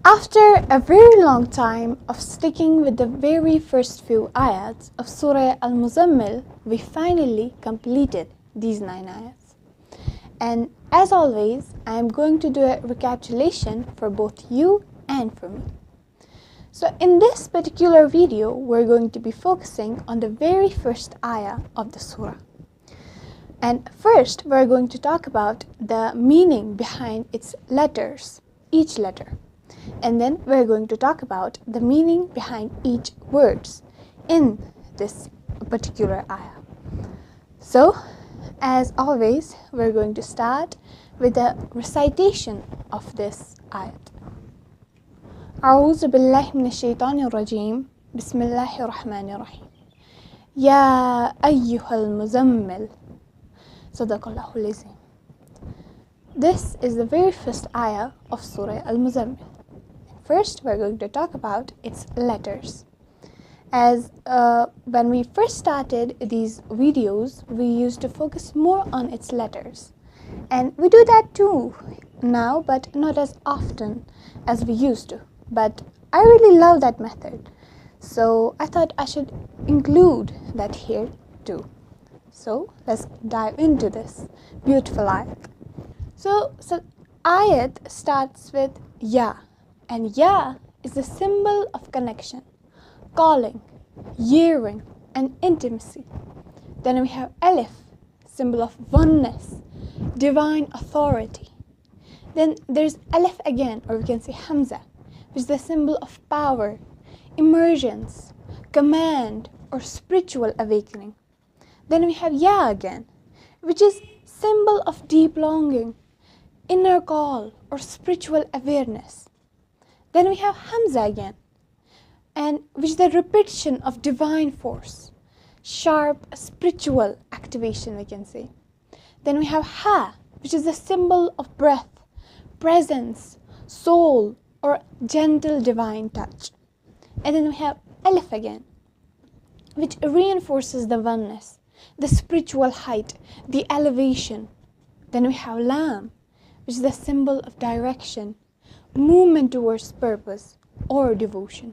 After a very long time of sticking with the very first few ayats of Surah Al-Muzammil, we finally completed these 9 ayats. And as always, I am going to do a recapitulation for both you and for me. So in this particular video, we're going to be focusing on the very first ayah of the surah. And first, we're going to talk about the meaning behind its letters, each letter. And then we're going to talk about the meaning behind each words in this particular ayah. So, as always, we're going to start with the recitation of this ayat. أعوذ بالله من الشيطان الرجيم بسم الله الرحمن الرحيم يا أيها المزمل صدق الله العظيم. This is the very first ayah of Surah Al-Muzammil. First, we're going to talk about its letters. As when we first started these videos, we used to focus more on its letters. And we do that too now, but not as often as we used to. But I really love that method. So I thought I should include that here too. So let's dive into this beautiful ayat. So ayat starts with Ya. And Ya is the symbol of connection, calling, yearning, and intimacy. Then we have Alif, symbol of oneness, divine authority. Then there's Alif again, or we can say Hamza, which is the symbol of power, emergence, command, or spiritual awakening. Then we have Ya again, which is symbol of deep longing, inner call, or spiritual awareness. Then we have Hamza again, and which is the repetition of divine force, sharp spiritual activation, we can say. Then we have Ha, which is the symbol of breath, presence, soul, or gentle divine touch. And then we have Alif again, which reinforces the oneness, the spiritual height, the elevation. Then we have Lam, which is the symbol of direction, movement towards purpose or devotion.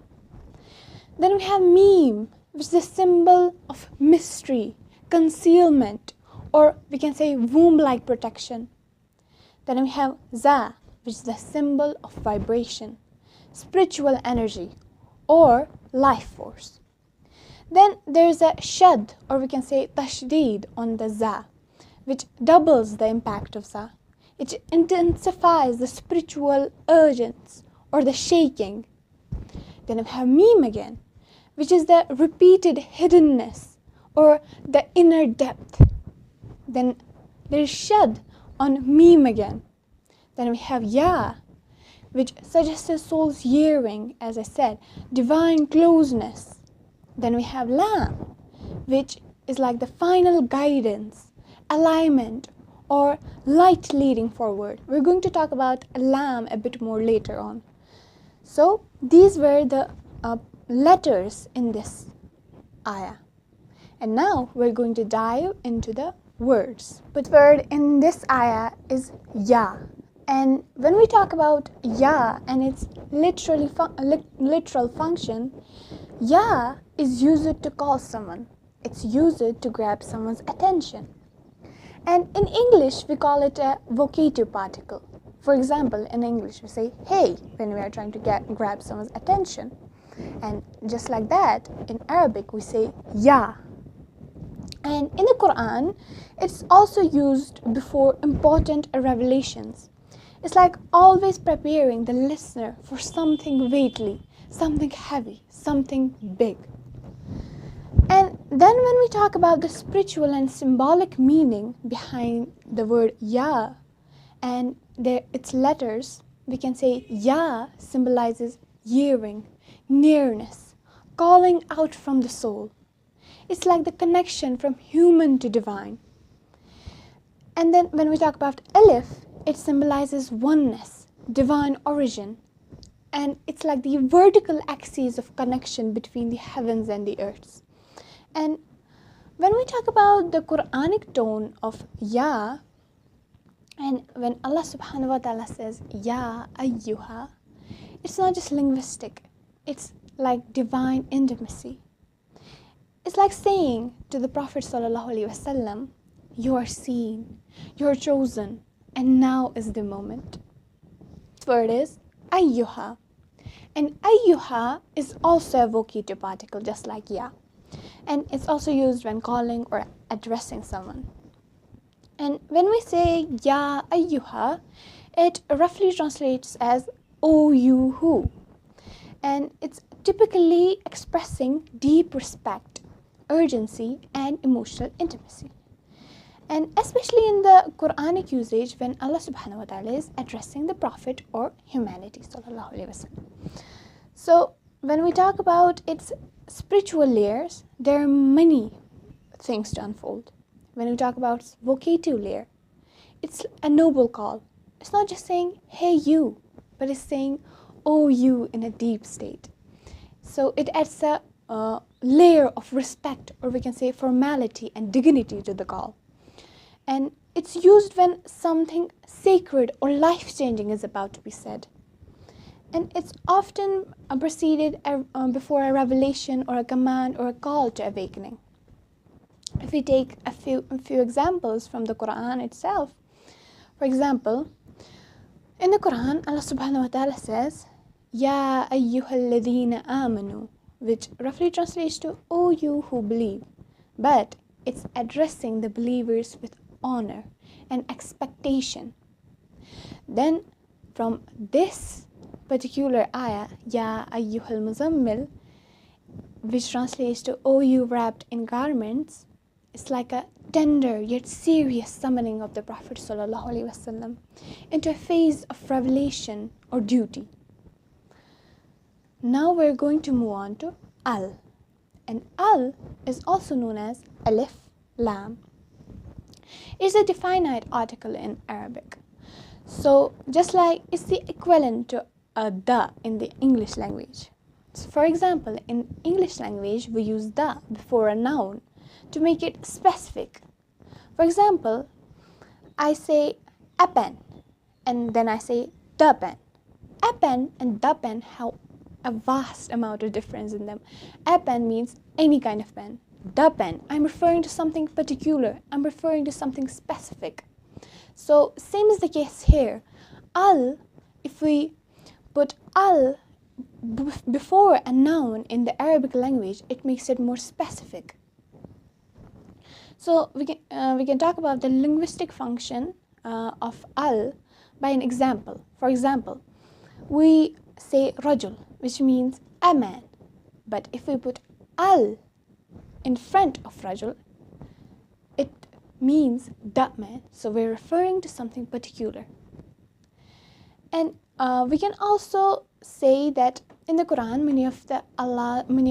Then we have Mim, which is the symbol of mystery, concealment, or we can say womb-like protection. Then we have Za, which is the symbol of vibration, spiritual energy, or life force. Then there's a Shad, or we can say Tashdeed on the Za, which doubles the impact of Za. It intensifies the spiritual urgence or the shaking. Then we have Mim again, which is the repeated hiddenness or the inner depth. Then there is Shad on Mim again. Then we have Ya, which suggests the soul's yearning, as I said, divine closeness. Then we have Lam, which is like the final guidance, alignment, or light leading forward. We're going to talk about Lam a bit more later on. So these were the letters in this ayah. And now we're going to dive into the words. But the word in this ayah is Ya. And when we talk about Ya and its literal function, Ya is used to call someone. It's used to grab someone's attention. And in English, we call it a vocative particle. For example, in English, we say, hey, when we are trying to grab someone's attention. And just like that, in Arabic, we say, ya. And in the Quran, it's also used before important revelations. It's like always preparing the listener for something weighty, something heavy, something big. And then when we talk about the spiritual and symbolic meaning behind the word Ya and its letters, we can say Ya symbolizes yearning, nearness, calling out from the soul. It's like the connection from human to divine. And then when we talk about Alif, it symbolizes oneness, divine origin. And it's like the vertical axis of connection between the heavens and the earths. And when we talk about the Quranic tone of Ya, and when Allah subhanahu wa ta'ala says Ya ayyuha, it's not just linguistic, it's like divine intimacy. It's like saying to the Prophet ﷺ, you are seen, you are chosen, and now is the moment. The word is ayyuha. And ayyuha is also a vocative particle, just like ya. And it's also used when calling or addressing someone. And when we say ya ayyuha, it roughly translates as O you who. And it's typically expressing deep respect, urgency, and emotional intimacy. And especially in the Quranic usage when Allah subhanahu wa ta'ala is addressing the Prophet or humanity sallallahu alaihi wasallam. So when we talk about its spiritual layers, there are many things to unfold. When we talk about its vocative layer, it's a noble call. It's not just saying, hey you, but it's saying, oh you in a deep state. So it adds a layer of respect, or we can say formality and dignity to the call. And it's used when something sacred or life-changing is about to be said. And it's often preceded before a revelation or a command or a call to awakening. If we take a few examples from the Quran itself, for example, in the Quran, Allah subhanahu wa ta'ala says, Ya ayyuhalladhina amanu, which roughly translates to, O you who believe. But it's addressing the believers with honor and expectation. Then from this particular ayah, Ya Al-Muzammil, which translates to, O you wrapped in garments, it's like a tender yet serious summoning of the Prophet ﷺ into a phase of revelation or duty. Now we're going to move on to Al. And Al is also known as Alif Lam. It's a definite article in Arabic. So just like it's the equivalent to a da in the English language. So for example, in English language, we use da before a noun to make it specific. For example, I say a pen, and then I say the pen. A pen and the pen have a vast amount of difference in them. A pen means any kind of pen. The pen, I'm referring to something particular. I'm referring to something specific. So same is the case here. Al, if we put al before a noun in the Arabic language, it makes it more specific. So we can talk about the linguistic function of al by an example. For example, we say rajul, which means a man. But if we put al in front of rajul, it means the man. So we're referring to something particular. And we can also say that in the Quran, many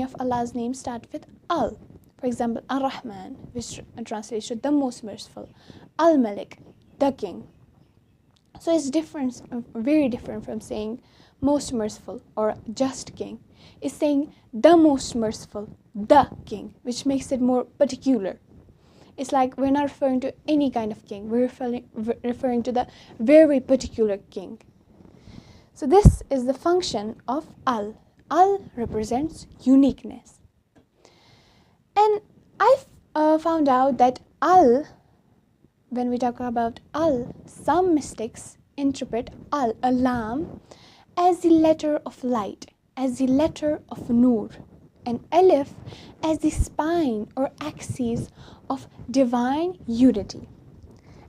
of Allah's names start with al. For example, Ar-Rahman, which translates to the most merciful. Al-Malik, the king. So it's different, very different from saying most merciful or just king. It's saying the most merciful, the king, which makes it more particular. It's like we're not referring to any kind of king. We're referring to the very particular king. So this is the function of al. Al represents uniqueness. And I've found out that al, when we talk about al, some mystics interpret al, lam, as the letter of light, as the letter of nur, and alif as the spine or axis of divine unity.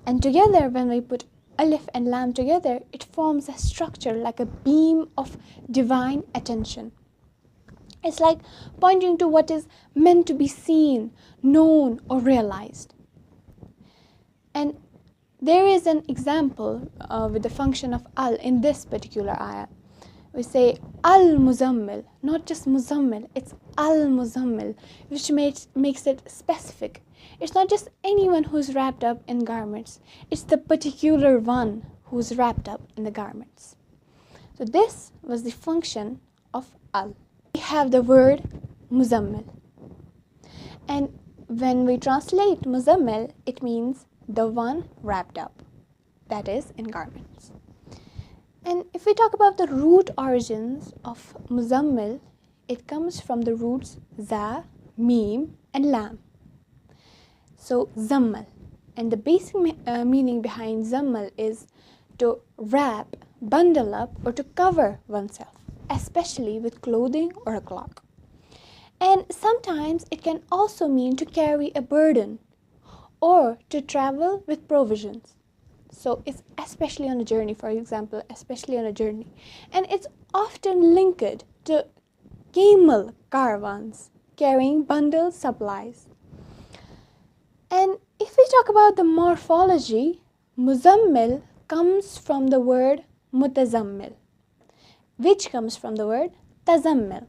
And together, when we put alif and lam together, it forms a structure like a beam of divine attention. It's like pointing to what is meant to be seen, known, or realized. And there is an example with the function of al in this particular ayah. We say Al-Muzammil, not just Muzammil, it's Al-Muzammil, which makes it specific. It's not just anyone who's wrapped up in garments. It's the particular one who's wrapped up in the garments. So this was the function of al. We have the word Muzammil. And when we translate Muzammil, it means the one wrapped up, that is, in garments. And if we talk about the root origins of Muzammil, it comes from the roots za, mim and lam. So zammal, and the basic meaning behind zammal is to wrap, bundle up or to cover oneself, especially with clothing or a cloak. And sometimes it can also mean to carry a burden or to travel with provisions. So it's especially on a journey, for example, especially on a journey. And it's often linked to camel caravans carrying bundled supplies. And if we talk about the morphology, Muzammil comes from the word mutazammil, which comes from the word tazammil.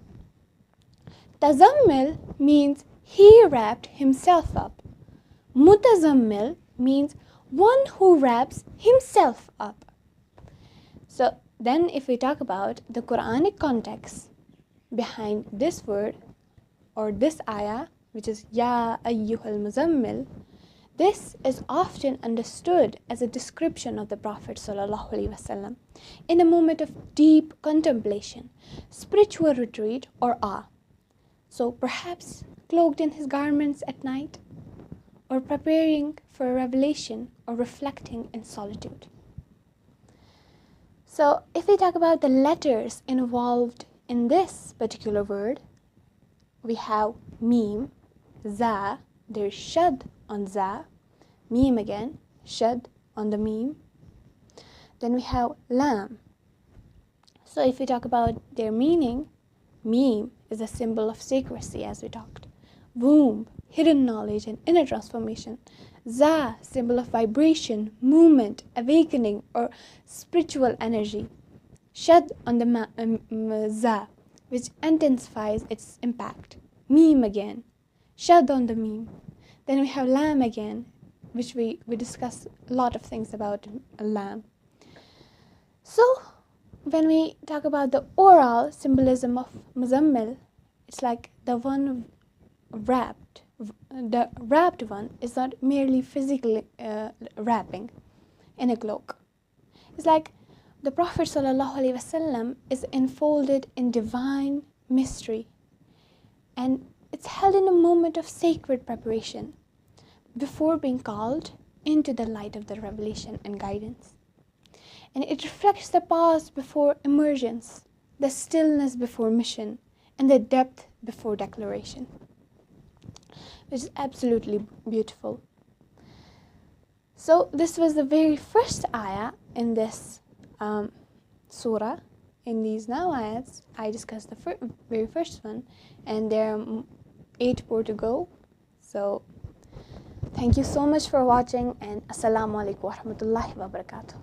Tazammil means he wrapped himself up. Mutazammil means one who wraps himself up. So then if we talk about the Quranic context behind this word or this ayah, which is Ya ayyuhal muzammil, this is often understood as a description of the Prophet ﷺ in a moment of deep contemplation, spiritual retreat or awe. So perhaps cloaked in his garments at night, or preparing for a revelation or reflecting in solitude. So if we talk about the letters involved in this particular word, we have mim, za, there's shad on za, mim again, shad on the mim. Then we have lam. So if we talk about their meaning, mim is a symbol of secrecy, as we talked. Womb, hidden knowledge and inner transformation. Za, symbol of vibration, movement, awakening or spiritual energy. Shad on the za, which intensifies its impact. Mim again, shad on the mim. Then we have lam again, which we discuss a lot of things about lam. So when we talk about the oral symbolism of Muzammil, it's like the one wrapped. The wrapped one is not merely physically wrapping in a cloak. It's like the Prophet ﷺ is enfolded in divine mystery, and it's held in a moment of sacred preparation before being called into the light of the revelation and guidance. And it reflects the pause before emergence, the stillness before mission, and the depth before declaration, which is absolutely beautiful. So this was the very first ayah in this surah. In these now ayats, I discussed the very first one, and there are 8 more to go. So thank you so much for watching, and Assalamu alaikum wa rahmatullahi wa barakatuh.